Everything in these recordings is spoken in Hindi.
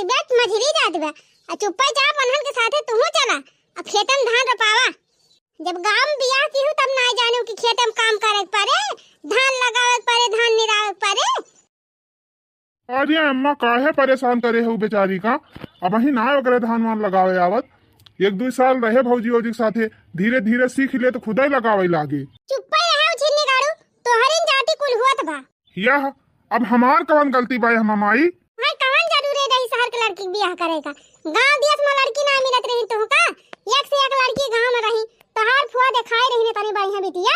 जात बे मझरी जात बे चुप्पा चाप अनहन के साथे तू चला अब खेतम धान रोपावा। जब गांव में बियाह की हूं तब ना जानू कि खेतम काम करे परे, धान लगावे परे, धान निरावे परे। अरे अम्मा काहे परेशान करे हो बेचारी का। अब ही ना वगैरह धान वान लगावे आवत। 1-2 साल रहे भौजी ओजी के साथे, धीरे धीरे सीख ले तो खुदा ही लगावे लागे। चुप ही रहे छिन्नी गाड़ू, तोहरे जाति कुल हुआत बा। यह अब हमार कवन गलती बा हम माई। हां कवन जरूरी रही शहर के लड़की के बियाह करे का। गांव देश में लड़की ना मिलत रही तो का एक से एक लड़की गांव में रही। तोहार फुआ दिखाई रही ने तनी बढ़िया बिटिया।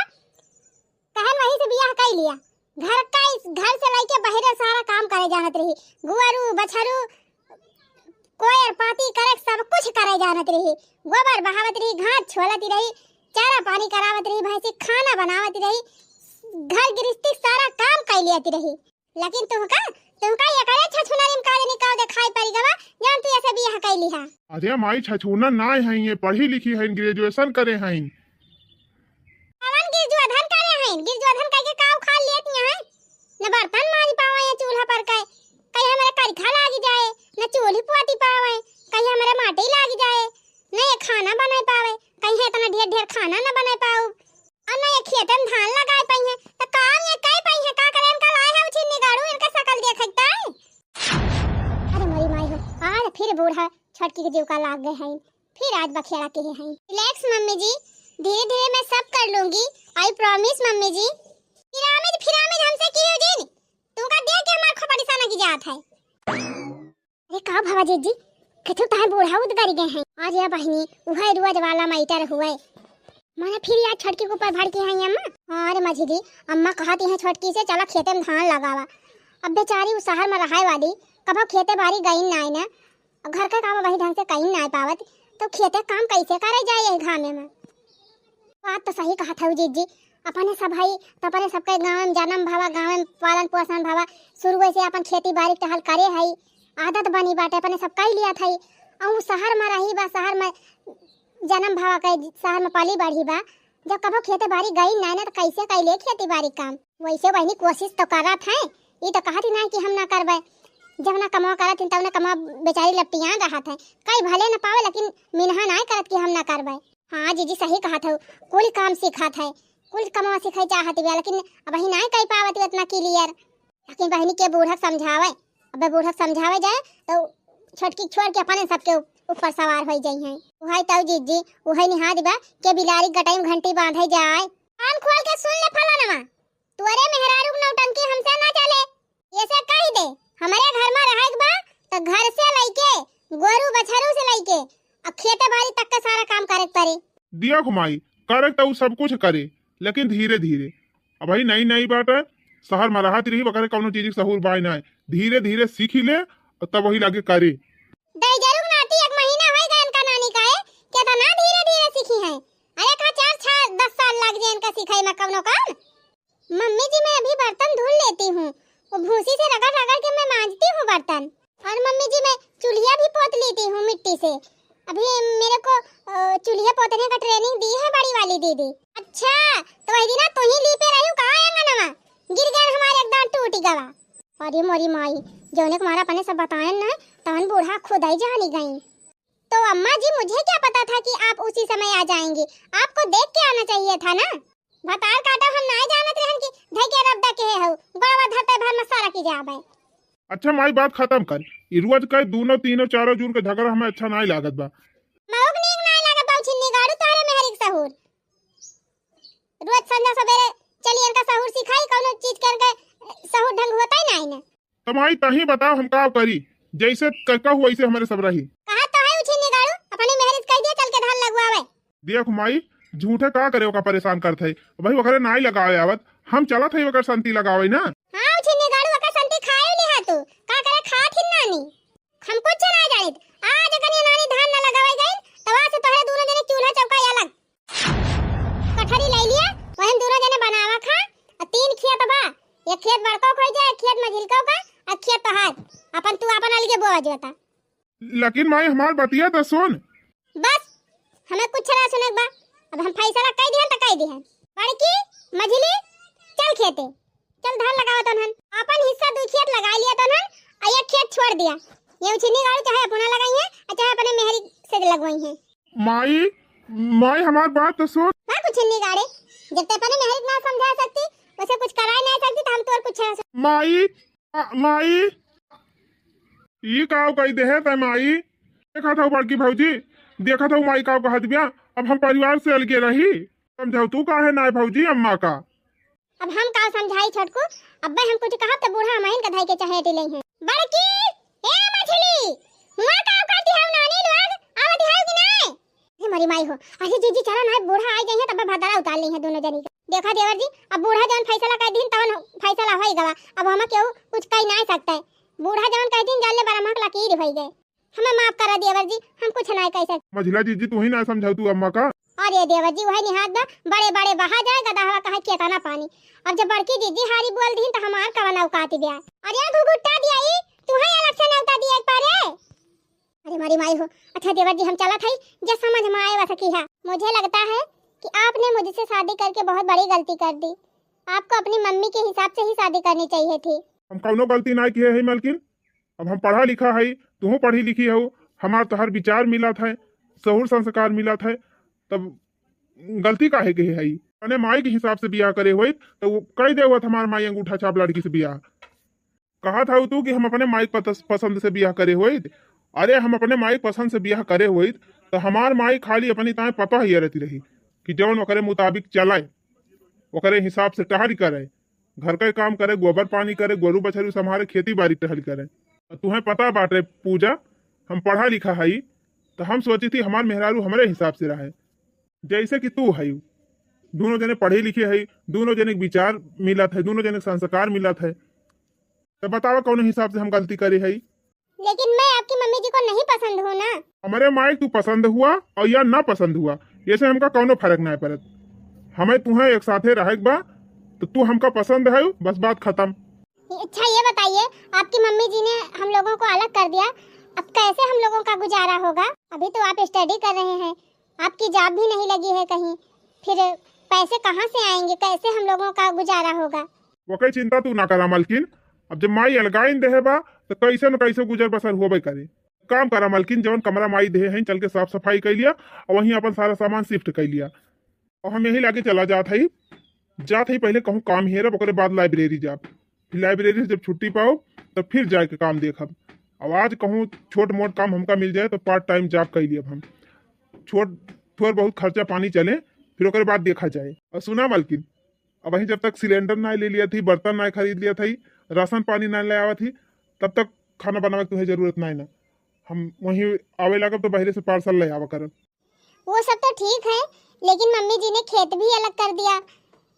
कहन वही से बियाह कर लिया। घर से लेके बाहर सारा काम करे जानत रही। गुआरू बछरू कोयर पाती करे सब कुछ करे जानत रही। गोबर बहावत रही, घास छोलत रही, चारा पानी करावत रही, भैंसी खाना बनावत रही, घर गृहस्थी सारा काम कर लियत रही। लेकिन तुमका ये करे छछुनरी में काले निकाल दे खाई पड़ी गवा जान तू ऐसे बियाह कर लिहा। अरे माई छछुना ना है, ये पढ़ी लिखी है, ग्रेजुएशन करे हैं। अवन गिरजुअधन करे हैं, गिरजुअधन कह के काव खा लेत है न बर्तन मांज पावे या चूल्हा पर कहीं हमारे करखा लाग जाए, न चूल्ही पोती पावे, कहीं हमारे माटी लाग जाए, न ये खाना बना पावे, कहीं इतना ढेर खाना न बना पाऊ, और न ये खेत में धान लगाए पई है तो काम ये कई पई है का करे इनका लाए है छिन्नी गाड़ू इनका शकल देखता है। अरे मरी माई हो आज फिर बूढ़ा छटकी के जीव का लाग गए हैं, फिर आज बखेड़ा के हैं। रिलैक्स मम्मी जी, धीरे धीरे मैं सब कर लूंगी, I promise mummy ji. Pyramid हमसे की हो जी तू का देख के हमार खोपड़ी साना की जात है। अरे का भवा जी कथु तार बूढ़ा उद कर गए हैं आज ये बहनी उहे रोज वाला मैटर हुए माने फिर यार छटकी के ऊपर भड़ के हैं अम्मा। अरे मझली अम्मा कहती है छटकी से चला खेते में धान लगावा। अब बेचारी उस शहर में रहाय वाली कभो खेते बाड़ी गई ना ना घर का काम वही ढंग से कहीं ना पावत तो खेते काम कैसे करे जाए घामे में। बात तो सही कहा था जी अपने सब भाई तपने सबके गांव में जन्म भावा, गांव में पालन पोषण भावा, शुरू से अपन खेती बाड़ी टहल करे है, आदत बनी बाटे अपने सब कई लिया था। और शहर में रही बा, शहर में जन्म भावा के शहर में पाली बढ़ी बा, जब कभो खेती बाड़ी गई ना ना तो कैसे कैले खेती बाड़ी काम। वैसे वही कोशिश तो करत है, ये तो कहती ना कि हम ना करबे, जब ना कमाओ करत तब ना कमा बेचारी लपटियां रहत है, कई भले ना पावे लेकिन मिनहा ना करत कि हम ना करबे। हाँ जी सही कहा था, कुल काम सिखात है, कुल कमावा सिखाई चाहत है, लेकिन अब ही ना कई पावत इतना क्लियर। लेकिन बहनी के बूढ़ा समझावे, अब बूढ़ा समझावे जाए तो छटकी छोड़ के अपने सबके ऊपर सवार हो जाई हैं। उहाई ताऊ जी उहाई निहा दिबा के बिलारी गटाई में घंटी बांधे जाए। कान खोल के सुन ले फलाना तोरे मेहरारू नौटंकी हमसे ना चले, ये से कह दे हमारे घर में रहक बा तो घर से लेके गोरू बछरू से लेके अब खेते बाड़ी तक का सारा काम करे पड़े। दिया घुमाई करे तो सब कुछ करे लेकिन धीरे धीरे। अब भाई नई बात है, शहर में रहती रही बकर कौनो चीज सहूर बाय ना है, धीरे धीरे सीखी ले और तब वही लागे करे। दई जरूर नाती 1 महीना होई गए इनका नानी का है के तो ना धीरे धीरे सीखी है। अरे का 4-10 साल लग जाए इनका सिखाई में कौनो काम। मम्मी जी मैं अभी बर्तन धुल लेती हूँ, वो भूसी से रगड़ रगड़ के मैं मांजती हूँ बर्तन, और मम्मी जी मैं चूल्हा भी पोत लेती हूँ मिट्टी से। अभी मेरे को चूल्हे पोतने का ट्रेनिंग दी है बड़ी वाली दीदी। अच्छा तो वही दिन तू ही ली पे रही हूँ कहाँ आंगनवा गिर गया हमारे एक दांत टूट गया। अरे मोरी माई जोने तुम्हारा अपने सब बताए ना तहन बूढ़ा खुद ही जानी गई। तो अम्मा जी मुझे क्या पता था कि आप उसी समय आ जाएंगी, आपको देख के आना चाहिए था ना। भतार काटा हम ना जानत रहन कि धके रब्दा के हो गोवा धरते भर में सारा की जाबे। अच्छा माई बात खत्म कर, ई रोज के 2-3-4 जून के झगड़ा हमें अच्छा नहीं लागत बा। मौक नीक नहीं लागत बा छिन्नी गाड़ू तारे मेहरिक सहूर। रोज संध्या सवेरे चलिए इनका सहूर सिखाई कौनो चीज करके सहूर ढंग होता ही नहीं ना। तो माई तही बताओ हम का करी, जैसे करका हुआ वैसे हमारे सब रही। कहा तो है छिन्नी गाड़ू अपनी मेहरिक कह दिया चल के धान लगवावे। देख माई झूठे का करे ओका परेशान करत है, भाई वकरे नाई लगावे आवत, हम चलत है वकर संती लगावे ना। हां छिन्नी गाड़ू वकर संती खाए लिहा तू का करे खात ही नानी हम कुछ ना जानित। आज कनी नानी धान न लगावे गई तवा से तोहरे दोनों जने चूल्हा चौका अलग कठरी ले लिया वहन दोनों जने बनावा खा। 3 खेत बा, एक खेत बड़का खोई जाए, एक खेत मझिलका का, एक खेत तहार अपन तू अपन अलगे बोआ जोता। लेकिन माई हमार बतिया तो सुन। बस हमें कुछ ना सुने बा, अब हम फैसला कह दिहन त कह दिहन। बड़की मझिली चल खेते चल धान लगावा तनहन, अपन हिस्सा 2 खेत लगा लिया तनहन और एक खेत छोड़ दिया। ये उछिनी गाड़ी चाहे अपना लगाई है और चाहे अपने मेहरी से लगवाई है। माई माई हमारी बात तो सुन। हां कुछ नहीं गाड़े, जब तक अपने मेहरी ना समझा सकती वैसे कुछ करा नहीं सकती तो हम तो और कुछ माई माई ये काव कही दे है तय माई। देखा था बड़की भौजी, देखा था माई काव कहा दिया। अब हम परिवार से अलगे रही, समझाओ तू का है ना भौजी अम्मा का। अब हम का समझाई छोटको, अब्बे हम कुछ कहा तो बूढ़ा हमाइन कधाई के चाहे ले हैं। बड़की ए मछली हुआ का करती है नानी लोग आवत है कि नहीं? हे मरी माई हो, अरे जीजी चला ना बूढ़ा आ गए हैं तब भदरा उतार ली है दोनों जनी का। देखा देवर जी, अब बूढ़ा जवन फैसला कर दिन तवन फैसला होई गवा। अब हम केहू कुछ कह नहीं सकता है। बूढ़ा जवन कह दिन जाले बरमक लकीर होई गए। हमें माफ करा देवर जी, हम कुछ नहीं कह सकते। मझिला जीजी तू ही ना समझाओ तू अम्मा का। अरे देवर जी वही निहात बा बड़े बड़े बहा जाए गदहवा कहे केतना पानी। अब जब बड़की जीजी हारी बोल दी तो हमार कवन औकात बिया। अरे घुघुट्टा दियाई तू है अलग से नौता दिया पारे। अरे मारी माई हो, अच्छा देवर जी हम चला थई जे समझ में आए वैसा की है। मुझे लगता है कि आपने मुझसे शादी करके बहुत बड़ी गलती कर दी। आपको अपनी मम्मी के हिसाब से ही शादी करनी चाहिए थी। हम कौनो गलती ना किए है मालकिन। अब हम पढ़ा लिखा है, तू पढ़ी लिखी हो, हमार तो हर विचार मिला था, सहूर संस्कार मिला था, तब गलती काहे के है। अने माई के हिसाब से बियाह करे हुए तो वो कह दे हुआ हमार माई अंगूठा छाप लड़की से बियाह कहा था तू कि हम अपने माई पसंद से बियाह करे हुए। अरे हम अपने माई पसंद से बियाह करे हुए तो हमार माई खाली अपनी ताए पता ही रहती रही कि जौन ओकरे मुताबिक चलाए, ओकरे हिसाब से टहल करे, घर का काम करे, गोबर पानी करे, गोरू बछरू संभाले, खेती बाड़ी टहल करे। तुम्हें पता बाटे पूजा, हम पढ़ा लिखा है तो हम सोची थी हमार मेहरारू हमारे हिसाब से रहे जैसे कि तू है। दोनों जने पढ़े लिखे है, दोनों जने विचार मिला था, दोनों जने संस्कार मिला था, तो बतावा कौन हिसाब से हम गलती करे है। लेकिन मैं आपकी मम्मी जी को नहीं पसंद हूँ ना। हमारे माई तू पसंद हुआ और या ना पसंद हुआ ऐसे हमका कौनो फर्क नहीं पड़त। हमें तुम्हें एक साथे रहे बा तो तू हमका पसंद है, बस बात खत्म। अच्छा ये बताइए, आपकी मम्मी जी ने हम लोगों को अलग कर दिया, अब कैसे हम लोगों का गुजारा होगा? अभी तो आप स्टडी कर रहे हैं, आपकी जॉब भी नहीं लगी है कहीं, फिर पैसे कहाँ से आएंगे? कैसे हम लोगों का गुजारा होगा? वो कई चिंता तू ना करा मलकिन। अब जब माई अलगाइन दे बा तो कैसे न कैसे गुजर बसर होबे करे। काम करा मलकिन, जवन कमरा माई दे है चल के साफ सफाई कर लिया और वहीं अपन सारा सामान शिफ्ट कर लिया और हम यही लाके चला जात है पहले कहूँ काम हेरब, ओकरे बाद लाइब्रेरी जाब, फिर लाइब्रेरी से जब छुट्टी पाओ तो फिर जाके काम देखब। अब आज कहूँ छोट मोट काम हमका मिल जाए तो पार्ट टाइम जॉब कर लियब हम, छोट थोड़ा बहुत खर्चा पानी चले, फिर ओकरे बाद देखा जाए। और सुना मलकिन, अब वही जब तक सिलेंडर ना ले लिया थी, बर्तन ना खरीद लिया थी, राशन पानी ना ले आवा थी, तब तक खाना बनावे की तुम्हें जरूरत नहीं ना। हम वहीं आवे लागब तो बहरे से पार्सल ले आवा करब। वो सब तो ठीक है, लेकिन मम्मी जी ने खेत भी अलग कर दिया।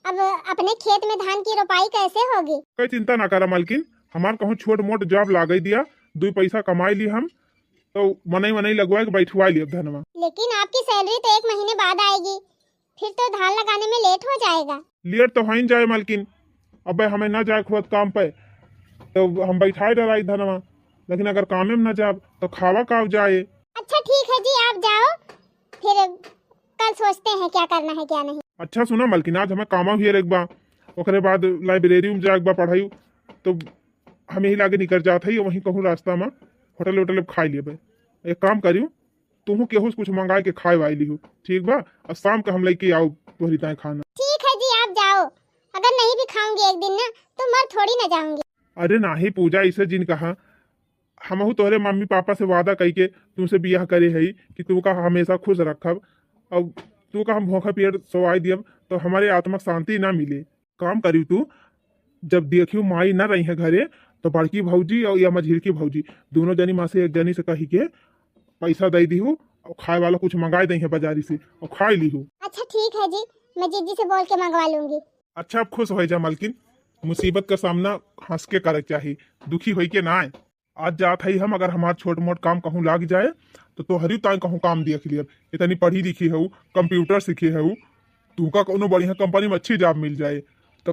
अब अपने खेत में धान की रोपाई कैसे होगी? कोई चिंता ना करा मलकिन, हमार कहूँ छोट मोट जॉब लागे दिया, 2 पैसा कमाई ली हम तो मनई लगवा के बैठवा लिया धनवा। लेकिन आपकी सैलरी तो 1 महीने बाद आएगी, फिर तो धान लगाने में लेट हो जाएगा। लेट तो हो जाए मलकिन, अब हमें ना जाए खुद काम पे तो हम बैठाए डराई धनवा, लेकिन अगर काम में न जाए तो खावा काव जाए। अच्छा ठीक है जी, आप जाओ, फिर कल सोचते हैं क्या करना है क्या नहीं। अच्छा सुना मलकिन, आज हमें कामा भी एक बा, ओकरे बाद लाइब्रेरी में जाए बा पढ़ाई, तो हम यही लागे निकल जाते ही वहीं कहूँ रास्ता में होटल वोटल खाई लिए। एक काम करियो, तुम केहू कुछ मंगा के खाए वाई ली हो, ठीक बा? और शाम के हम लेके आओ तोहरी ताए खाना। ठीक है जी, आप जाओ, अगर नहीं भी खाऊंगी एक दिन ना तो मर थोड़ी ना जाऊंगी। अरे नाही पूजा, इसे जिन कहा हमहू तोहरे मम्मी पापा से वादा कही के तुमसे बियाह करे है कि तू का हमेशा खुश रखब, और तू का हम भूखा पेट सवाई दियब तो हमारे आत्मा शांति ना मिले। काम करी तू, जब देखियो माई ना रही है घरे तो बड़की भौजी और या मझिल की भौजी दोनों जनी माँ से एक जनी से कही के पैसा दे दी हूँ और खाए वाला कुछ मंगाए दी है बाजारी से और खाए ली हूँ। अच्छा ठीक है जी, मैं जीजी से बोल के मंगवा लूंगी। अच्छा अब खुश हो जा मलकिन, मुसीबत का सामना हंस के करे चाहिए, दुखी हो के ना आए। आज जात है हम, अगर हमार छोट मोट काम कहूँ लाग जाए तो हरी ताई कहूँ काम देख लिया, इतनी पढ़ी लिखी है, कंप्यूटर सीखी है, तू का कोनो बढ़िया कंपनी में अच्छी जॉब मिल जाए तो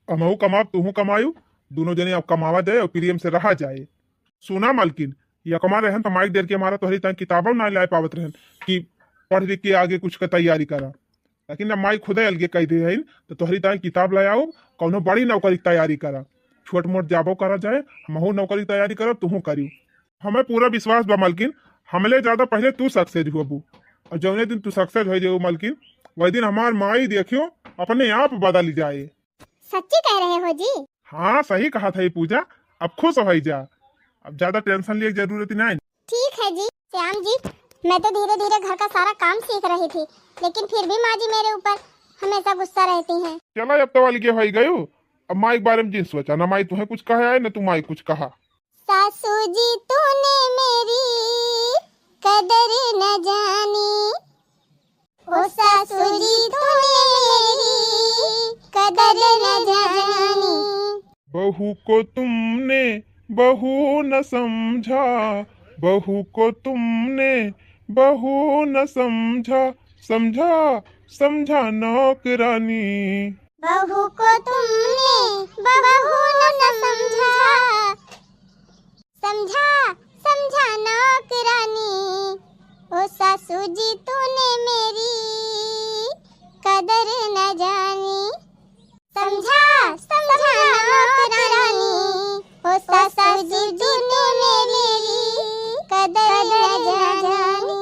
हमहू कमाब तू कमायू, दोनों जने अब कमावा जाए और प्रियम से रहा जाए। सुना मलकिन, या कमा रहे तो माइक देर के हमारा तोहरी ताई किताबों ना ला पावत रहन कि पढ़ लिख के आगे कुछ का तैयारी करा, लेकिन अब माई खुदे अलगे कह दे है तो तोहरी ताई किताब ले आओ, कौनो बड़ी नौकरी की तैयारी करा, छोट मोट जाबो करा जाए, हमहू नौकरी की तैयारी करब तुहू करी। हमें पूरा विश्वास बा मलकिन, हमले ज्यादा पहले तू सक्सेस हुबू, और जौने दिन तू सक्सेस हो जाओ मलकिन, वही दिन हमार माई देखियो अपने आप बदल जाए। सच्ची कह रहे हो जी? हाँ सही कहा था ये पूजा, अब खुश हो जा, अब ज्यादा टेंशन लिए जरूरत नहीं। ठीक है जी श्याम जी, मैं तो धीरे धीरे घर का सारा काम सीख रही थी, लेकिन फिर भी माँ जी मेरे ऊपर हमेशा गुस्सा रहती हैं। चला अब तो वाली के भाई गयो, अब माई के बारे में जिन सोचा, ना माई तुम्हें कुछ कहा है न तू माई कुछ कहा। सासू जी तूने मेरी कदर न जानी, ओ सासू जी तूने मेरी कदर न जानी। बहू को तुमने बहू न समझा, बहू को तुमने बहू न समझा, समझा समझा नौकरानी। बहू को तुमने बहू न समझा, समझा समझा नौकरानी, ओ सासू जी तूने मेरी कदर न जानी, समझा समझा नौकरानी, ओ सासू जी तूने मेरी कदर न जानी।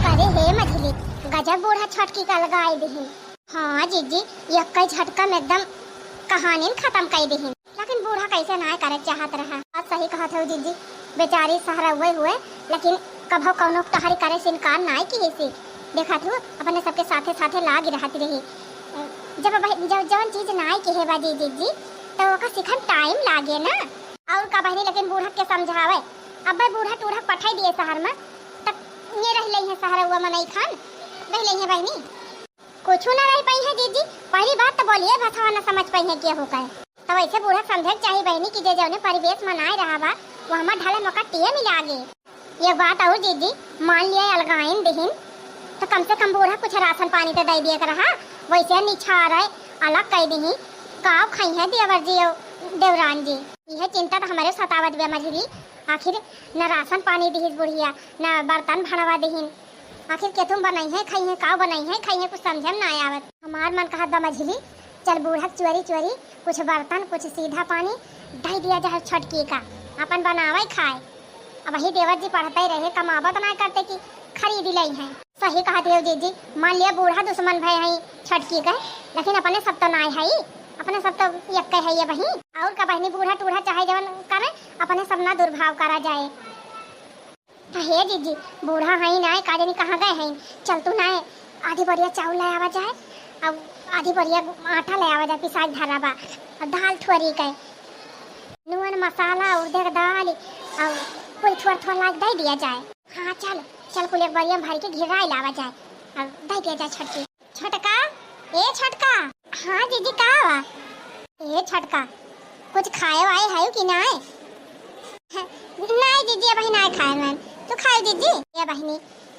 अरे हे मझली, गजब बूढ़ा छटकी का लगाई दही। हाँ जीजी, एक कई झटका में एकदम कहानी खत्म कर दही, लेकिन बूढ़ा कैसे ना करे चाहत रहा। आज सही कहा था जीजी, बेचारी सहारा हुए लेकिन कभो कौनो तहरी करे से इनकार ना की सी। देखा तू अपने सबके साथे साथे लाग रहती रही, जब जवन चीज ना की है बाजी जीजी तो ओका सीखन टाइम लागे ना। और का बहनी लेकिन बूढ़ा के समझावे, अब बूढ़ा टूढ़ा पठाई दिए शहर में, तब ये रह लई है सहारा हुआ मनई खान रह लई है बहनी, कुछ ना रह पाई है जीजी। पहली बात तो बोलिए भाषा ना समझ पाई है क्या हो गए, तो वैसे बूढ़ा समझे चाहिए बहनी की जौने परिवेश मनाए रहा बा वो हमार ढले मौका टिए मिला गे। ये बात और जीजी मान लिया अलगाइन दहिन तो कम से कम बूढ़ा कुछ राशन पानी तो दे दिया रहा, वैसे निछार है अलग कह दी काव खाई है देवर जी देवरान जी। यह चिंता तो हमारे सतावत बे मझली, आखिर न राशन पानी दिहिस बुढ़िया न बर्तन भड़वा दिहिन, आखिर के तुम बनाई है खाई है काव बनाई है खाई है कुछ समझ में ना आवत। हमार मन कहा बा मझली चल बूढ़ा चोरी चोरी कुछ बर्तन कुछ सीधा पानी ढाई दिया जाए छटकी का, अपन बनावे खाए। अब वही देवर जी पढ़ते ही रहे कमावत ना करते कि खरीद लई है। सही कहा देव जी, मान लिया बूढ़ा दुश्मन भय है छटकी का, लेकिन अपने सब तो ना है, अपने सब तो एक है ये बही। और का बहनी बूढ़ा टूढ़ा चाहे जवन करे अपने सब ना दुर्भाव करा जाए। हे जीजी बूढ़ा है ना का जानी कहाँ गए हैं, चल तू ना आधी बोरिया चावल ले आवा जाए और आधी बोरिया आटा ले आवा जाए पिसाज धरा बा, और दाल थोड़ी के नून मसाला उड़द दाल और कोई थोड़ा थोड़ा लाग दे दिया जाए। हाँ चल चल कुल एक बोरिया भर के घेरा लावा जाए और दे दिया जाए छटकी। छटका ए छटका, हाँ जीजी का हुआ ए छटका कुछ खाए वाए है कि ना? नहीं जीजी अब ना खाए मैं, तू खाए जीजी ये बहनी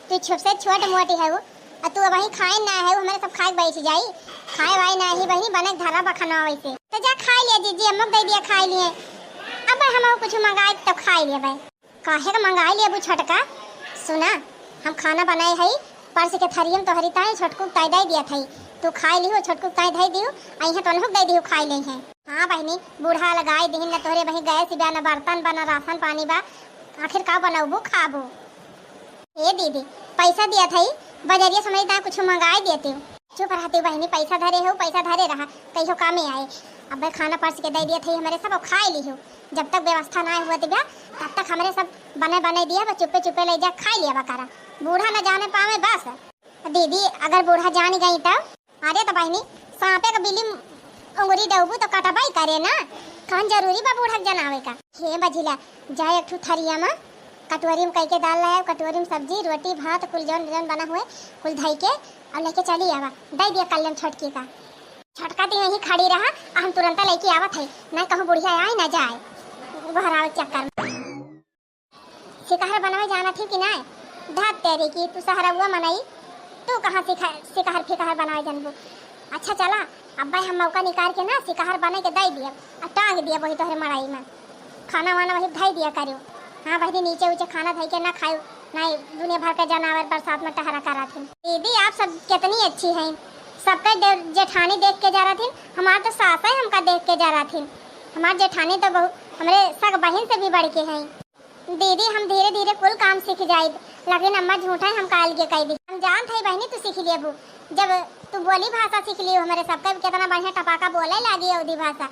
तू छुप से छोट मोटी है वो, और तू वही खाए ना है वो हमारे सब खाए बैठ जाई, खाए वाई ना ही बहनी बने धरा बखना वैसे तो जा खा लिया जीजी, हम लोग दे दिया खा लिए। अब हम कुछ मंगाए तो खा लिए भाई, काहे का मंगाए लिए अबू छटका? सुना हम खाना बनाए है परस के थरियम तो हरी ताई छटकू ताई दे दिया थई, तू खाई लियो छटकू ताई दे दियो आई है तो लोग दे दियो खाई ले हैं। हां बहनी बूढ़ा लगाए दिन न तोरे बही गए सिबा न बर्तन बना राशन पानी बा, आखिर का बनाबू खाबू। ए दीदी पैसा दिया थई बजरिया समझता कुछ मंगाए देती हूँ, चुप रहती बहनी पैसा धरे हो पैसा धरे रहा कहीं काम आए। अब भाई खाना परस के दे दिया थी हमारे सब खाए ली हो, जब तक व्यवस्था ना हुआ दिया तब तक हमारे सब बने बने दिया बस चुपे चुपे ले जा खा लिया बकारा, बूढ़ा न जाने पावे बस। दीदी अगर बूढ़ा जान गई तब अरे तो बहनी सांपे का बिल्ली उंगली डूबू तो कटबाई करे ना, कौन जरूरी बा बूढ़ा जनावे का। हे बजिला जाए एक थरिया में कटोरी में कई के दाल लाया, कटोरी में सब्जी रोटी भात कुल जौन जौन बना हुए कुल धई के और लेके चली आवा दे दिया कल्याण छटकी का। छटका दी यहीं खड़ी रहा हम तुरंत लेके आवत है ना कहूँ बुढ़िया आए ना जाए घराव चक्कर में। शिकार बनावे जाना थी कि ना धात तेरी की तू सहारा हुआ मनाई, तू कहाँ शिकार फिकार बनावे जानबू। अच्छा चला अब भाई हम मौका निकाल के ना शिकार बने के दे दिया और टांग दिया वही तोहरे मड़ाई में, खाना वाना वही धई दिया करियो। हाँ भाई नीचे ऊंचे खाना धई के ना खाओ नहीं दुनिया भर के जानवर बरसात में टहरा करा थी। दीदी आप सब कितनी अच्छी हैं, सबका जेठानी देख के जा रहा थी, हमारा तो सास है हमका देख के जा रहा थी। हमारे जेठानी तो बहुत हमारे सग बहन से भी बढ़ के हैं। दीदी हम धीरे धीरे कुल काम सीख जाए, लेकिन अम्मा झूठा है हम काल के कह दी। हम जान थे बहनी तू सीख लिए बू, जब तू बोली भाषा सीख लियो हमारे सबका कितना बढ़िया टपाका बोले लागी अवधी भाषा,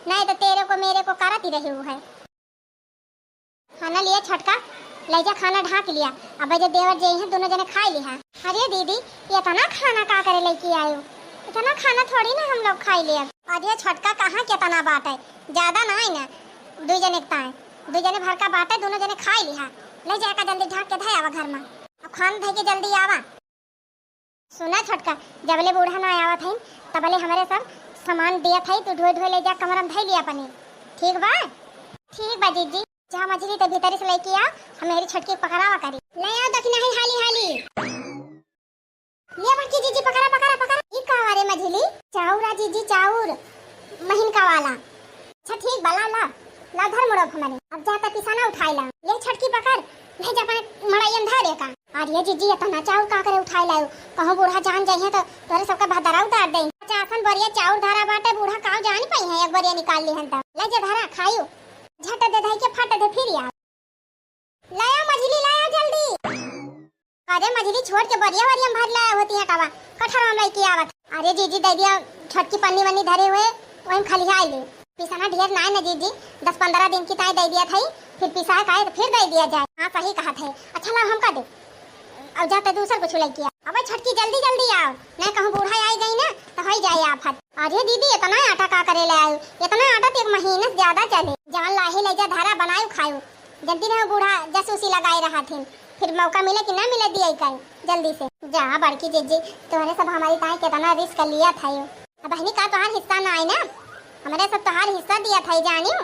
नहीं तो तेरे को मेरे को करती रही वो है। खाना लिया छटका ले जा, खाना ढाक लिया, अब जो देवर जे हैं दोनों जने खा लिया। अरे दीदी ये इतना खाना का करे लेके आयो, इतना खाना थोड़ी ना हम लोग खा लिया। अरे छटका कहाँ कितना बात है, ज्यादा ना है ना, दो जने का है, दो जने भर का बात है, दोनों जने खा लिया। ले जाकर जल्दी ढाक के धाय आवा घर में, अब खान धै के जल्दी आवा। सुना छटका जबले बूढ़ा ना आवा थे तबले हमारे सब सामान दिया था, तू ढोई ढोई ले जा कमरा में धै लिया अपने, ठीक बा? ठीक बा जीजी, जहाँ मछली तो भीतर से लेके आ, हम मेरी छटकी पकड़ावा करी। ले आओ दखना है हाली हाली, लिया बच्ची जीजी पकड़ा पकड़ा पकड़ा। ये का रे मछली? चाउरा जीजी चाउर महीन का वाला। अच्छा ठीक बला ला ला धर मुड़ो हमारे, अब जाता पिसाना उठाई ला, ले छटकी पकड़ ले जा अपने मड़ाई धरे का। अरे जीजी इतना चाउर का करे उठाई लाओ, कहो बूढ़ा जान जाइए तो तोरे सबका भदरा उतार दे। अच्छा आसन बरिया चाउर धारा बाटे, बूढ़ा काव जान पाई है, एक बरिया निकाल ली हन, ले जा धारा खाइयो, झट दे धाई के फट दे फिर यार। लाया मछली लाया जल्दी। अरे मछली छोड़ के बरिया बरिया भर लाया होती है कवा कठर हम लेके आवत। अरे जीजी दे दिया छटकी पन्नी वन्नी धरे हुए वहीं खाली आई ले, पिसाना ढेर ना है ना जीजी, 10-15 दिन की ताई दे दिया था, फिर पिसा का तो फिर दे दिया जाए। हाँ सही कहा थे। अच्छा ला हम का दे, अब जाते दूसर कुछ ले किया। अब छटकी जल्दी जल्दी आओ, नहीं कहूँ बूढ़ा आई गई ना तो हो जाए आफत। अरे दीदी इतना आटा का करे ले आयो, इतना आटा तो एक महीने से ज्यादा चले, जवान लाही ले जा धारा बनायो खायो, जल्दी रहो बूढ़ा जसूसी लगाए रहा थे, फिर मौका मिले कि ना मिले दिया कर जल्दी से जा। बड़की जीजी तोहरे सब हमारी ताई कितना रिस्क लिया था यो, अब बहनी का तोहार हिस्सा ना आई ना, हमारे सब तोहार हिस्सा दिया था जानियो,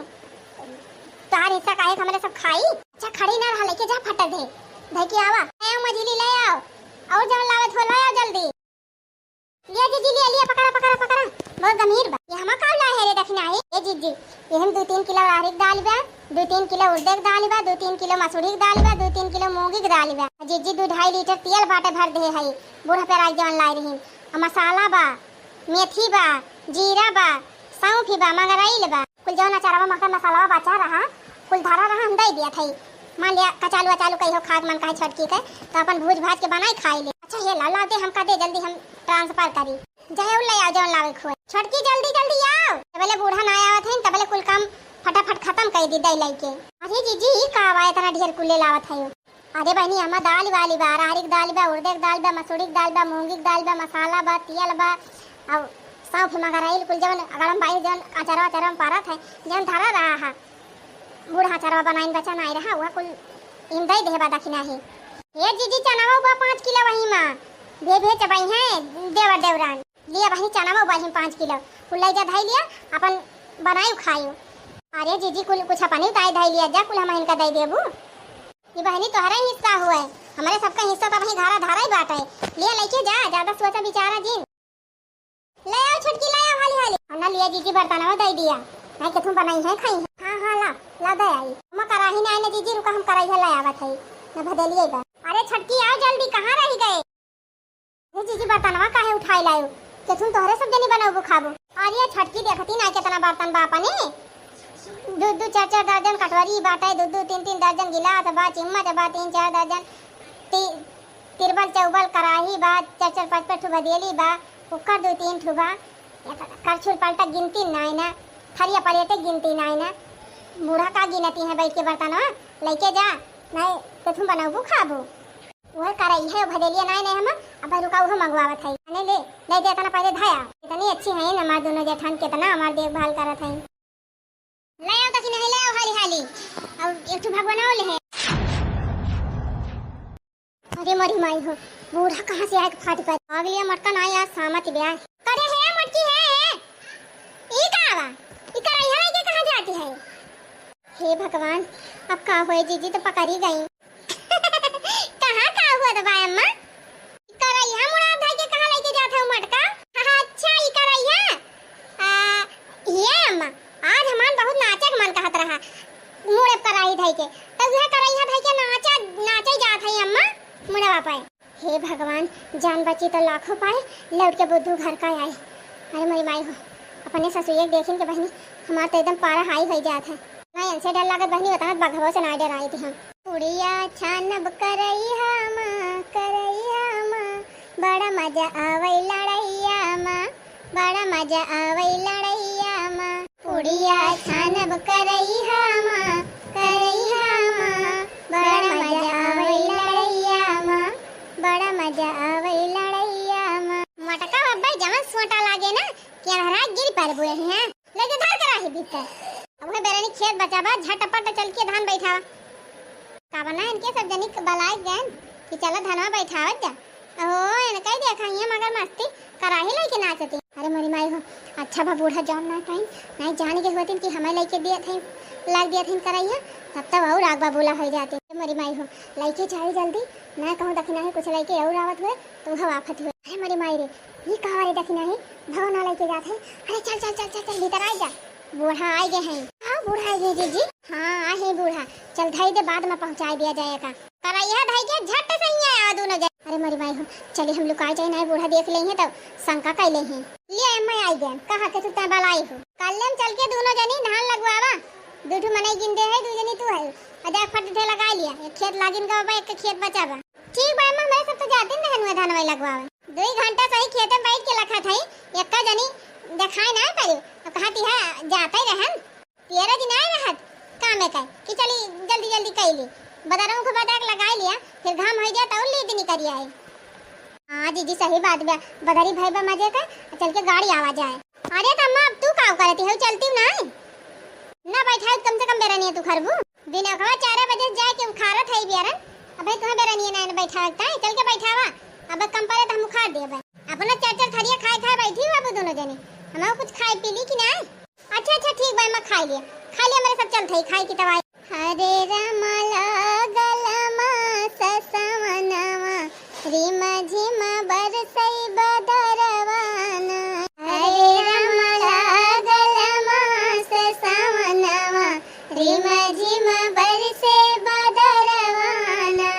तोहार हिस्सा काहे हमारे सब खाई। अच्छा खड़ी ना रहा, लेके जा फटा दे धै के आवा। ले आओ मछली ले आओ, और जवन लावत हो ले आओ जल्दी। लिया जीजी लिया लिया पकड़ा पकड़ा पकड़ा, बहुत गंभीर बा ये हमा का ला है रे दखना है। ए जीजी ये हम 2-3 किलो अरहर दाल बा, 2-3 किलो उड़द दाल बा, 2-3 किलो मसूरी दाल बा, 2-3 किलो मूंगी दाल बा। जीजी 2-2.5 लीटर तेल बाटे भर दे है, बूढ़ा पे राज जवन लाई रही, मसाला बा, मेथी बा, जीरा बा, सौंफ बा, मंगराइल बा, कुल जवन अचारवा मक्का मसाला बचा रहा, कुल धारा रहा हम दे दिया था। मान लिया कचालू अचालू कहीं हो खाद मन का छटकी के तो अपन भूज भाज के बनाई खाई ले। अच्छा ये ला दे हमका दे जल्दी, हम ट्रांसफर करी जाए ले आओ जवन लावे खोए। छटकी जल्दी जल्दी आओ, तबले बूढ़ा ना आया थे तबले कुल काम फटाफट खत्म कर दी दई लेके। अरे जीजी ई का आवा इतना ढेर कुल्ले लावत है। अरे बहनी हमा दाल वाली बा, अरहर दाल बा, उड़द दाल बा, मसूरी दाल बा, मूंगी दाल बा, मसाला बा, तेल बा, और सौंफ मंगराइल कुल जवन अगड़म बाई जवन अचारवा अचारवा पारत है, जवन धारा रहा है बूढ़ा अचारवा बनाइन बचा नहीं रहा, वह कुल इन दे देबा दखिना है। ये जीजी चनावा बा 5 किलो वही मां दे भे चबाई है देवर देवरान, लिया बहनी चनावा बा 5 किलो कुल ले जा धाई लिया अपन बनाई खाइयो। अरे जीजी कुल कुछ अपनी ताई धाई लिया जा, कुल हम इनका दे देबू, ये बहनी तोहरा ही हिस्सा हुआ है, हमारे सबका हिस्सा तो वही घारा धारा ही बाटा है, लिया लेके जा, ज्यादा सोचा बिचारा जिन। ले आओ छटकी ले आओ हाली हाली, हमने लिया जीजी बर्तनवा दे दिया, नहीं कि तुम बनाई है खाई है। हाँ हाँ ला दे आई, हम कराही ना आने जीजी रुका, हम कराही ले आवत है न बदलिए बा। अरे छटकी आओ जल्दी, कहाँ रह गए? ये जीजी बर्तनवा काहे उठाई लायो, कि तुम तोहरे सब जनी बनाओ खाबो। अरे छटकी देखती ना कितना बर्तन बापा ने, 2-2 4-4 दर्जन कटोरी बाटे, 2-2 3-3 दर्जन गिलास बा, चम्मच बा, 3-4 दर्जन तिरबल चौबल कराही बा, 4-4 5-5 ठो बदेली बा, कुकर 2-3 ठो बा, करछुल पलटा गिनती नहीं ना, थरिया पलेटे गिनती नहीं ना, बूढ़ा का गिनती है बैठ के बर्तन लेके जा, नहीं तो तुम बनाओ खाबो। वह कराई है भदेलिया नहीं हम अब रुका वो मंगवावत है, नहीं ले दे तना पहले धाया, इतनी अच्छी है ना हमार दोनों जेठान कितना हमार देखभाल करत है। ले आओ तक नहीं, ले आओ हाली हाली, अब एक ठो भगवान ले है। अरे मरी माई हो, बूढ़ा कहाँ से आए फाट पर अगली मटका ना आया सामत ब्याह करे है, मटकी है ई कावा ई कराई है ये कहाँ जाती है? हे भगवान अब का होए, जीजी तो पकड़ी गई। कहाँ का हुआ दबा अम्मा? कराई है मुराद भाई के कहाँ लेके जाते हो मटका? अच्छा ई कराई है ये अम्मा, आज हमान बहुत नाचक मन कहत रहा मुड़े कराई धाई के, तब यह कराई है धाई के नाचे जात है अम्मा मुड़वा पाए। हे भगवान जान बची तो लाखों पाए, लौट के बुद्धू घर का आए। अरे मेरी माई हो, अपने ससुर देखें के बहनी हमार तो एकदम पारा हाई हो जात है। नहीं इनसे डर लागत बहनी बता बघवा से ना डर आई थी हम। उड़िया छानब करैया माँ बड़ा मजा आवे लड़ैया माँ बड़ा मजा आवे लड़ैया माँ। उड़िया छानब करैया माँ बड़ा मजा आवे लड़ैया माँ बड़ा मजा आवे लड़ैया माँ। मटका अब्बा जमन सोटा लागे ना कि हरा गिर पर बुए हैं लेके धर करा ही भीतर। अब है बेरानी खेत बचाबा झटपट चल के धान बैठावा का बना इनके सब जनी बलाए गए कि चलो धनवा बैठावत जा। ओहो इन कई देखा ये मगर मस्ती कराही लेके नाचती। अरे मोरी माई हो अच्छा बा बूढ़ा जान ना कहीं नहीं जान के होती कि हमें लेके दिए थे लाग दिए थे कराइया तब और आग बाबूला हो जाते। मोरी माई हो लेके जाए जल्दी मैं कहूँ दखना है कुछ लेके और आवत हुए तो वह वाफत हुए। अरे मोरी माई रे ये कहा रे दखना है भवन लेके जाते। अरे चल चल चल चल चल भीतर आ जा बूढ़ा आ गए हैं। हाँ बूढ़ा आ गए जी हाँ आहे बूढ़ा चल धाई दे बाद में पहुँचा दिया जाएगा कराइया धाई के झट से ही आया दोनों जाए। अरे मोरी माई हो चलिए हम लोग आ जाए ना बूढ़ा देख लेंगे तब शंका कर लेंगे लिए मैं आई गए कहा के तू बलाई हो कल चल के दोनों जनी धान लगवावा दूठू मनाई गिनते है दू जनी तू है अदा फट थे लगा लिया एक खेत लागिन का एक खेत बचावा ठीक बा मैं सब तो जाते ना हनुआ धान वाई लगवावे 2 घंटा सही खेत में बैठ के रखा था एक का जनी दिखाई ना पायो अब कहती है जाते रहन 13 दिन आए रहत काम है कि चली जल्दी जल्दी कैली बदारों को बदाक लगा लिया फिर घाम हो जाता और ले दिन कर आए। हाँ दीदी सही बात बा बदारी भाई बा मजे का चल के गाड़ी आवा जाए। अरे तम्मा अब तू का करती है चलती ना ना बैठा कम से कम बेरानी तू खरबू दिन अखवा 4 बजे जाए के उखारत है बियारन अब तुम्हें बेरानी ना बैठा रखता है चल के बैठावा अब कम पड़े तो हम उखाड़ देबे अपना चार थरिया खाए बैठी हो अब दोनों जने हम कुछ खाए पी ली कि ना। अच्छा ठीक बा मैं खा लिया मेरे सब चल थई खाई की दवाई। हरे राम लागल ससवनवा रिम झिम बरसई बदरवाना हरे राम लागल ससवनवा रिम झिम बरसे बदरवाना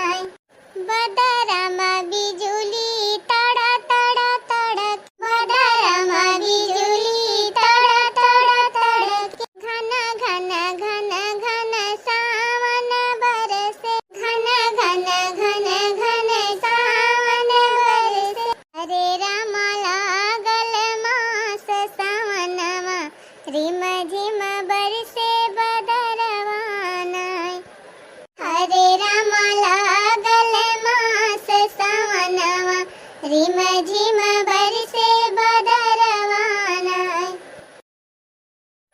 बदरमा बिजुली तड़ा तड़ा तड़क बदरमा बिजुली तड़ा तड़ा तड़क घन घन घन घन सावन बरसे घन घन घन घन सावन बरसे हरे राम लागल मास सावनवा रिम झिम बरसे बदरवाना हरे राम लागल मास सावनवा रिम झिम बरसे बदरवाना।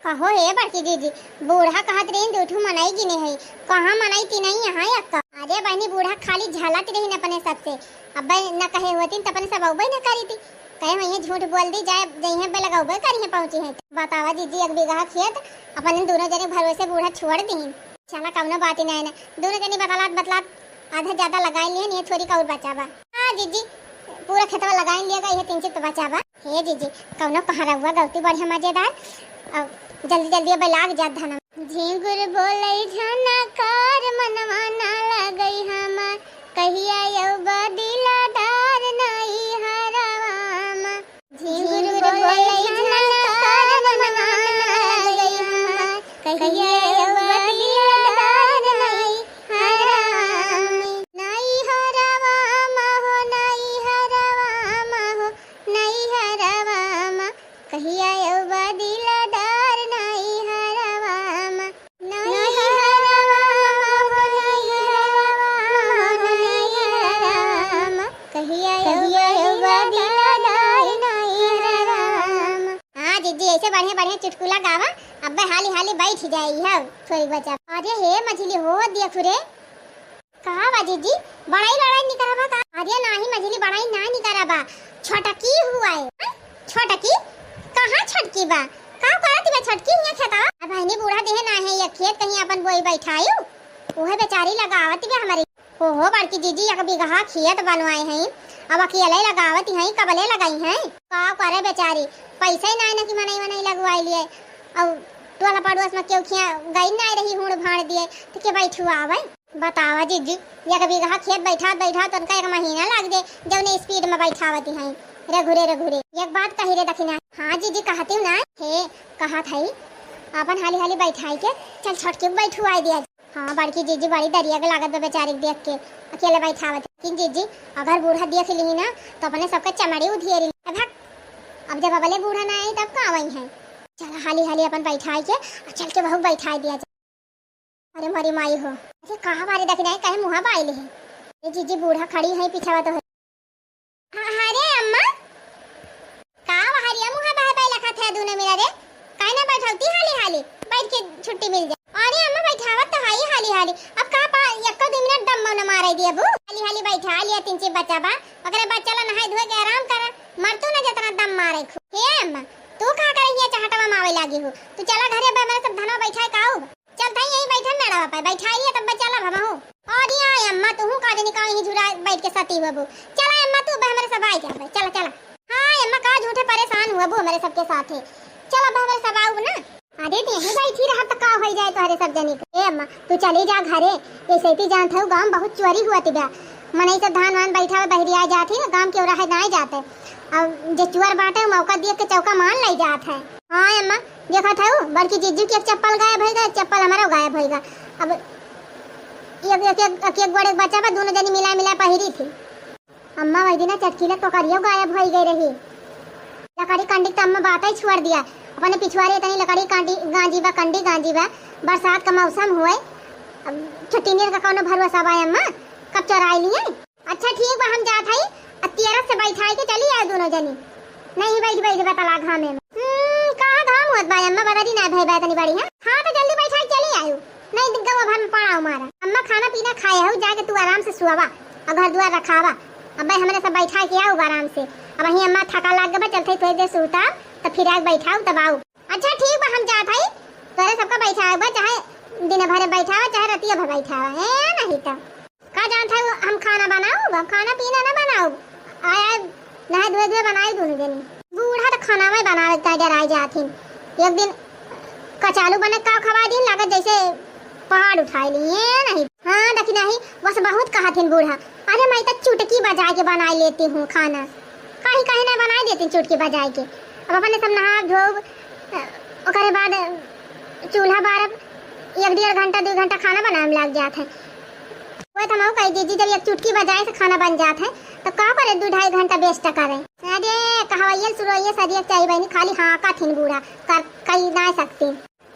कहो हे बड़की दीदी बूढ़ा कहत रही दूठू मनाई गिने है कहाँ मनाई ती नहीं यहाँ अक्का। अरे बहनी बूढ़ा खाली झलत रही अपने सबसे अब न कहे होती तो अपने सब अबे न करी थी कहे वही झूठ बोल दी जाए जही पे लगाओ करी है पहुंची है बतावा दीदी 1 बीघा खेत अपन दोनों जने भरोसे बूढ़ा छोड़ दी चला कौनो बात ही नहीं ना दोनों जने बतलात आधा ज्यादा लगाई लिए नहीं थोड़ी का और बचावा। हाँ जीजी पूरा खेतवा लगाई लिया ये 3 चित बचावा। हे जीजी कौनो कहाँ रहुआ गलती बढ़िया मजेदार अब जल्दी लाग जा धन झिंगुर बोले झनकार मनवा ना लगई हमार कहिया यौ बदिलादार नहीं हरवामा झिंगुर बोले झनकार मनवा ना लगई हमार कहिया यौ बदिलादार नहीं हरवामा नहीं हरवामा हो नहीं हरवामा हो नहीं हरवामा कहिया यौ बदिलादार नहीं हरवामा नहीं हरवामा हो नहीं हरवामा कहिया यौ बदिलादार नहीं हरवामा। हाँ दीदी ऐसे बढ़िया चुटकुला गावा अब हाली बैठ जाई है थोड़ी बचा। अरे हे मछली हो दिया खुरे कहा बा दीदी बड़ाई नहीं कराबा का। अरे नाही मछली बड़ाई ना नहीं कराबा छोटकी हुआ है छोटकी कहाँ छटकी बा का करत बा छटकी हिया खेता अब हनी बूढ़ा देहे ना है ये खेत कहीं अपन बोई बैठायो ओहे बेचारी लगावत बे हमारी हो बड़की दीदी 1 बीघा खेत बनवाए हैं अब अकेले लगावत हैं कबले लगाई हैं का करे बेचारी पैसा ही ना कि मनाई लगवाई लिए अब टोला पड़ोस में क्यों खिया गई ना रही हुड़ भाड़ दिए तो के बैठुआ आवे बतावा दीदी 1 बीघा खेत बैठा तो उनका 1 महीना लग दे जौने स्पीड में बैठावती हैं रघुरे एक बात कही रे दखिना। हाँ जीजी कहती हूँ ना हे कहा थी अपन हाली हाली बैठाई के चल छोटकी बैठुआई दिया। हाँ बड़की जीजी बड़ी दरिया के लागत बा बेचारी के देख के अकेले बैठावत। लेकिन जीजी अगर बूढ़ा देख ली ना तो अपने सबका चमड़ी उधियरी। अब जब अबले बूढ़ा ना आई तब का वही है। चल हाली हाली अपन बैठाई के चल के बहू बैठाई दिया। अरे मरी माई हो, अरे कहाँ बारे देखना है, कहे मुँह पाइले है। ये जीजी बूढ़ा खड़ी है पीछे तो है। अरे अम्मा का हरिया मुँह बाहे बाहे लखा थे दूने मेरा रे काहे ना बैठावती हाली हाली बैठ के छुट्टी मिल जाए। अरे अम्मा बैठावत तो हाई हाली हाली अब का पा एक 2 मिनट दम न मारे दिए बू। हाली हाली बैठा लिया 3 बच्चा बा ओकरे बच्चा ला नहाई धोए के आराम कर मरतू ना जतना दम मारे खु। हे अम्मा तू का करे ये चाहटवा मावे लागी हो, तू चला घरे बा मेरे सब धनवा बैठाए काऊ चल भाई यही बैठन ना रहा पाए बैठाई लिया तब बच्चा ला भमा हो। और ये अम्मा तू का जनी का यही झुरा बैठ के सती हो बू। चला अम्मा तू बा मेरे सब आई जा भाई चला चला। हां अम्मा का झूठे परेशान हुआ बू मेरे सबके साथ है। चला बा मेरे सब आऊ ना। अरे यही बैठी रहा तो का हो जाए तोहरे सब जनी के। ए अम्मा तू चली जा घरे ऐसे ही जानत हो गांव बहुत चोरी हुआ तिबा मनई सब धान वान बैठा बहरिया जाती ना गांव के ओरा है ना जाते अब जे चुअर बाटे मौका देख के चौका मान ले जात है। हां अम्मा देखा था बड़की जीजू की एक चप्पल गायब होएगा चप्पल हमारा गायब होएगा। अब एक बड़े बच्चा बा दोनों जनी मिला पहिरी थी। अम्मा वही दिन चटकीला तो करियो गायब हो गई रही। लकड़ी कंडी तो अम्मा बात ही छोड़ दिया अपने पिछवाड़े इतनी लकड़ी कांडी गांजी बा बरसात का मौसम हुए अब छुट्टी का कौनो भरोसा बा अम्मा कब चोराई लिए। अच्छा ठीक बा हम जात हई अतियारा से बैठाई के चली आए दोनों जनी नहीं बैठ बतला घाम में। कहां घाम होत बा अम्मा बदरी ना भई बा तनी बड़ी है। हां तो जल्दी बैठाई चली आयु नहीं गवा भर में पड़ा मारा। अम्मा खाना पीना खाए हो जाके तू आराम से सुआवा और घर द्वार रखावा। अब हमने सब बैठा के आओ आराम से। अब वही अम्मा थका लाग गबा चलते थोड़ी देर सुता तो फिर आग बैठाऊ तब आओ। अच्छा ठीक बा हम जात हई तोरे सबका बैठाए बा चाहे दिन भर बैठावा चाहे रतिया भर बैठावा है नहीं तो का जानत है हम खाना बनाऊ खाना पीना ना बनाऊ आया नहा धोए बनाई दोनों दिन। बूढ़ा तो खाना में बनावे ताजा राय जाथिन एक दिन कचालू बने का खवा दिन लागत जैसे पहाड़ उठाई लिए नहीं। हाँ देखी नहीं बस बहुत कहा थिन बूढ़ा अरे मैं तो चुटकी बजा के बना लेती हूँ खाना कहीं ना बना देती चुटकी बजा के। अब अपने सब नहा धो ओकरे बाद चूल्हा बारब 1-1.5 घंटा 2 घंटा खाना बनाने में लग जाता है। वो तो मैं कह दीजिए जब एक चुटकी बजाए से खाना बन जाता है तो का करे 2-2.5 घंटा वेस्ट करे। अरे कहवाइयल सुरोइये सरिया चाहिए बहनी खाली हाँ का थिन बूढ़ा कर कहीं ना सकती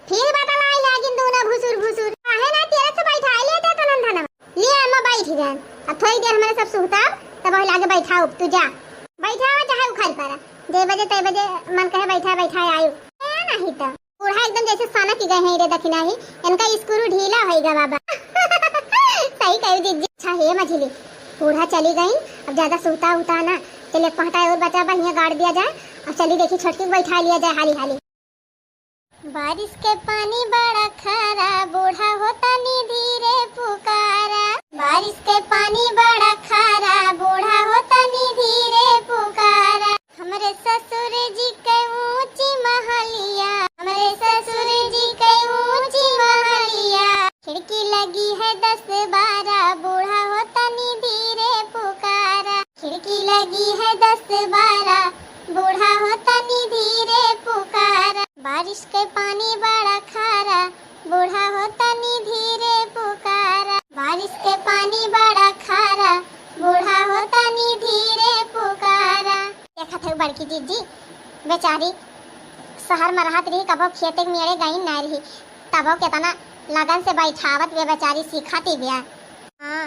फिर बतलाई लागिन दोनों भुसुर काहे ना तेरे से बैठा लेते तो नंदना ले अम्मा बैठ गए। अब थोड़ी देर हमारे सब सुता तब वही लागे बैठाओ तू जा बैठावा चाहे उखड़ पड़ा 2 बजे 3 बजे मन कहे बैठा आयु नहीं तो बूढ़ा एकदम जैसे साना की गए हैं रे दखिना ही इनका स्क्रू ढीला होएगा बाबा। सही कही दीदी। अच्छा हे मझली बूढ़ा चली गई अब ज्यादा सूता उता ना चले पहटा और बचा बा यहाँ गाड़ दिया जाए और चली देखी छोटकी बैठा लिया जाए हाली हाली। बारिश के पानी बड़ा खारा बूढ़ा होता नी धीरे पुकारा। बारिश के पानी बड़ा खारा बूढ़ा होता नी धीरे पुकारा। हमारे ससुर जी के ऊंची महलिया हमारे ससुर जी के ऊंची महलिया खिड़की लगी है 10-12 बूढ़ा होता नी धीरे पुकारा। खिड़की लगी है 10-12 बूढ़ा होता नी धीरे पुकारा। बारिश के पानी बड़ा खारा बूढ़ा होता नी धीरे पुकारा। बारिश के पानी बड़ा खारा बूढ़ा होता नी धीरे पुकारा। देखा था बड़की जीजी बेचारी शहर में रहत रही कबो खेते मेरे गई ना रही तबो केतना लगन से बैठावत वे बेचारी सिखाती बिया। हाँ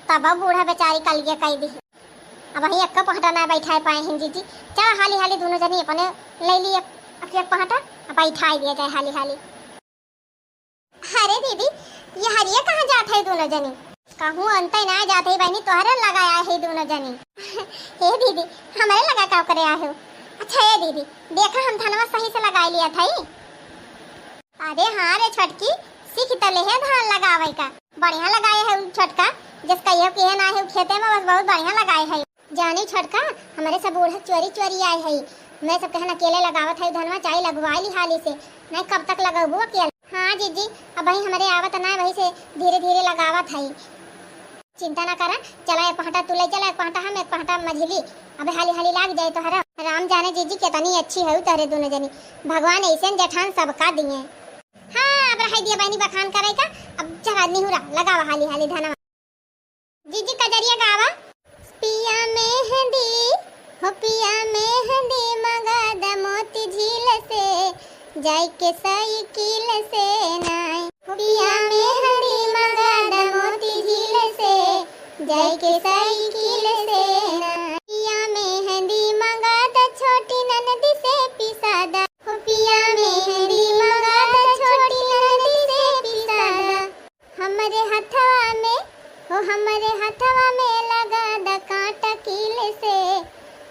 तबो बूढ़ा बेचारी कल के कह दी अब वही एक पहटा ना बैठा पाए हैं जीजी। चल हाली हाली दोनों जनी अपने ले ली एक पहटा बैठा दिया जाए हाली हाली। अरे दीदी ये हरिया कहाँ जाते है दोनों जनी कहूँ अंत ना जाते ही बहनी तोहरे लगाया है दोनों जनी। हे दीदी हमारे लगा क्या करे आए हो। अच्छा ये दीदी देखा हम धनवा सही से लगा लिया था ही। अरे हाँ रे छोटकी सीख तो ले है धान लगावे का बढ़िया लगाए है छोटका जिसका ये कहे ना है खेते में बस बहुत बढ़िया लगाए है। जानी छोटका हमारे सब बूढ़ा चोरी आए है मैं सब कहना अकेले लगावत है धनवा चाहे लगवा ली हाली से नहीं कब तक लगाबू अकेले। हाँ जीजी अब वही हमारे आवत ना वही से धीरे धीरे लगावत है चिंता ना करा। चला एक पहटा तू ले चला एक पहटा हम एक पहटा मझली अब हाली हाली लाग जाए तो हरा राम जाने जीजी कितनी अच्छी है तारे दोनों जनी भगवान ऐसे जठान सबका दिए। रहा दिया बहनी बखान करे का। अब चला नहीं हो रहा लगावा हाली हाली धनवा। जीजी कजरिया गावा। पिया मेहंदी हो पिया मेहंदी मंगा द मोती झील से जाई के साइकिल से नाय। पिया मेहंदी मंगा द मोती झील से जाई के साइकिल से नाय। पिया मेहंदी मंगा द छोटी ननदी से पिसा द। पिया मेहंदी मंगा द छोटी ननदी से पिसा द। हमरे हथवा में हो हमरे हथवा में लगा द कांटा कील से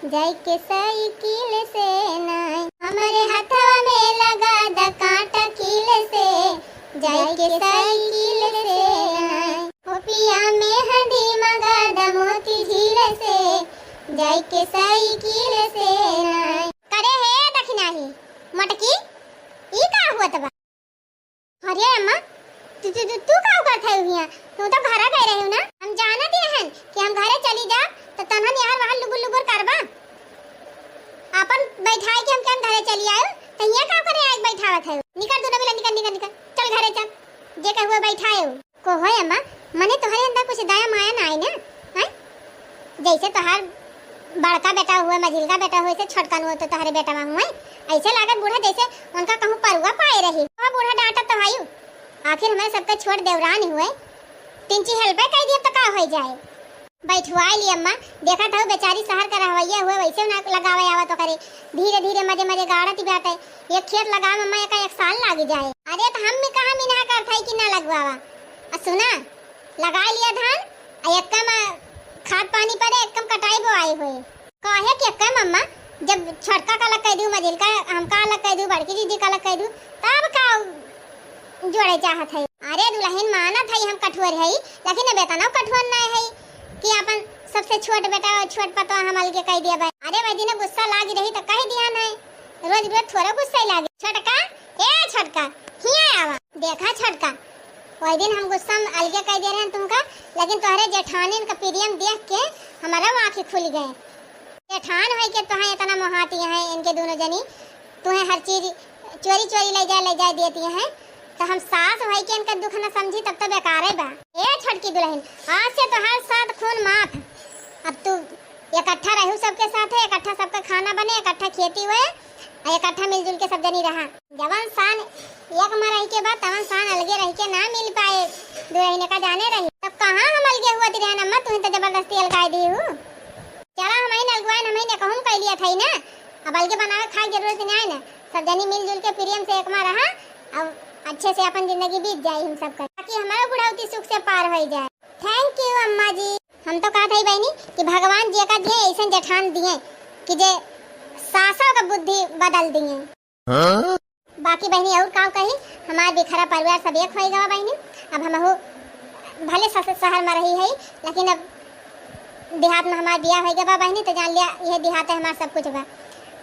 जाई के साइकिल से नाय। हमरे हथवा में लगा द कांटा कील से जाई के साइकिल से नाय। हो पिया मेहंदी मंगा द मोती झील से जाई के साइकिल से नाय। करे है दखिनाही मटकी ई का हुआ तबा। अरे अम्मा तू का करत है हिया? तू तो घरा गए रहे हो ना। हम जानत हन कि हम घरे चली जा तो तनहन यार वहां लुगुर लुगुर करबा। अपन बैठाई के हम केन घरे चली आयो त हिया का करे आज बैठावत है? निकल तू नबीला निकल निकल निकल चल घरे चल। जे कहू बैठाए हो को होय अम्मा मने तोहरे अंदर कुछ दया माया ना आई ना हैं? जैसे तोहार बड़का बेटा हुआ मझिलका बेटा हुआ से छोटका हुआ तो तोहरे बेटा में हुआ ऐसे लागत बूढ़ा जैसे उनका कहूं परुआ पाए रही। वो बूढ़ा डांटा तो भाई आखिर हमें सबके छोड़ देवरान हुए तिंची हेल्प कर दिया तो का हो जाए। बैठवाई ली अम्मा देखा था बेचारी शहर का रहवैया हुए वैसे ना लगावे आवा तो करे धीरे धीरे मजे मजे गाड़ती बैठे एक खेत लगा अम्मा का 1 साल लग जाए। अरे तो हम में कहा मिना कर था कि ना लगवावा। सुना लगा लिया धान एक कम खाद पानी पड़े एक कम कटाई बोआई हुई कहे कि कम अम्मा जब छोटका का लग कह दू मजिल का हम का लग कह दू बड़की दीदी का लग कह दू तब का जोड़े चाहत है। अरे दुल्हन मानत है हम कठोर है लेकिन बेटा ना कठोर ना है कि अपन सबसे छोट बेटा और छोट पतो हम अलगे कह दिया भाई। अरे भाई दिन गुस्सा लागी रही तो कह दिया ना रोज रोज थोड़ा गुस्सा लागे। छोटका ए छोटका हिया आवा देखा छोटका वही दिन हम गुस्सा में अलगे कह दे रहे हैं तुमका लेकिन तुम्हारे जेठानी का प्रियम देख के हमारा आँखें खुल गए। जेठान है कि तुम्हें इतना मोहाती है इनके दोनों जनी तुम्हें हर चीज चोरी चोरी ले जाए देती हैं तो हम सास भाई के इनका दुख न समझी तब तो बेकार है बा। ए छोटकी दुल्हन आज से तो हर साथ खून माफ। अब तू इकट्ठा रहू सबके साथ है इकट्ठा सबका खाना बने इकट्ठा खेती हुए इकट्ठा मिलजुल के सब जनी रहा। जवान सान एक में रही के बाद तवन सान अलगे रह के ना मिल पाए दुल्हन का जाने रही तब कहाँ हम अलगे हुआ ती रहना मत तुम्हें तो जबरदस्ती अलगाई दी हूँ। चला हमें अलगवाए हमें कहूँ कह लिया था ना अब अलगे बनावे खाए जरूरत नहीं है ना सब जनी मिलजुल के प्रेम से एक में रहा अब अच्छे से अपन जिंदगी बीत जाए हम सबका ताकि हमारा बुढ़ावती सुख से पार हो जाए। थैंक यू अम्मा जी। हम तो कहा था बहनी कि भगवान जी का दिए ऐसा जेठान दिए कि जे सासों का बुद्धि बदल दिए। बाकी बहनी और का कही हमारा बिखरा परिवार सब एक हो गया बहनी। अब हम भले शहर में रही है लेकिन अब देहात में हमारा बिया हो गया बहनी तो जान लिया यह देहात है हमारा सब कुछ बा।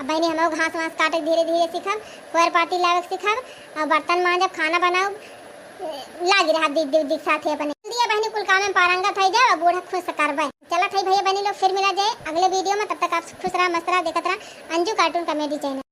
अब बहनी हम घास वास काटे धीरे धीरे सीखब कोर पाती लावे सीखब और बर्तन मांजब खाना बनाओ लागी रहा दीदी साथे अपने दिया बहनी कुल काम में पारंगत हो जाए और बूढ़ा खुश करबे। चला थई भैया बहनी लोग फिर मिला जाए अगले वीडियो में। तब तक आप खुश रहा मस्त रहा देखत रहा अंजू कार्टून कॉमेडी चैनल।